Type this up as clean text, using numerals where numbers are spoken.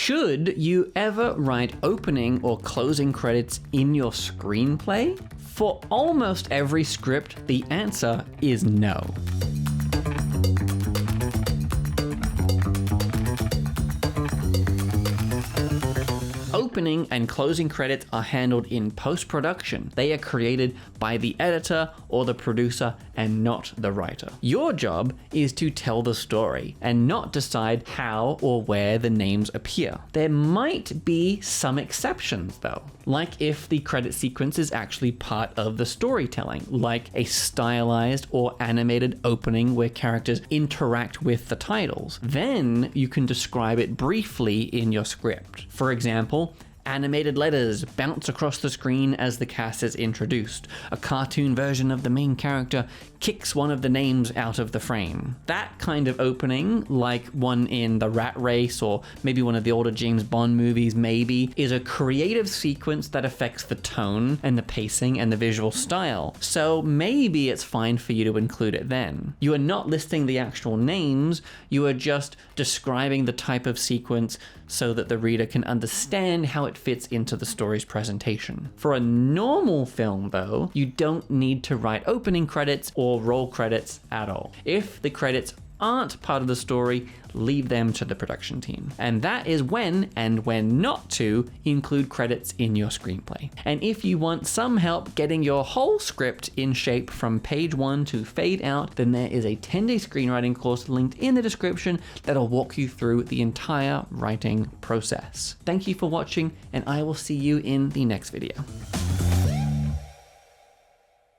Should you ever write opening or closing credits in your screenplay? For almost every script, the answer is no. Opening and closing credits are handled in post-production. They are created by the editor or the producer and not the writer. Your job is to tell the story and not decide how or where the names appear. There might be some exceptions though, like if the credit sequence is actually part of the storytelling, like a stylized or animated opening where characters interact with the titles. Then you can describe it briefly in your script. For example, animated letters bounce across the screen as the cast is introduced. A cartoon version of the main character kicks one of the names out of the frame. That kind of opening, like one in The Rat Race or maybe one of the older James Bond movies maybe, is a creative sequence that affects the tone and the pacing and the visual style. So maybe it's fine for you to include it then. You are not listing the actual names, you are just describing the type of sequence so that the reader can understand how it fits into the story's presentation. For a normal film though, you don't need to write opening credits or roll credits at all. If the credits aren't part of the story, leave them to the production team. And that is when and when not to include credits in your screenplay. And if you want some help getting your whole script in shape from page 1 to fade out, then there is a 10-day screenwriting course linked in the description that'll walk you through the entire writing process. Thank you for watching, and I will see you in the next video.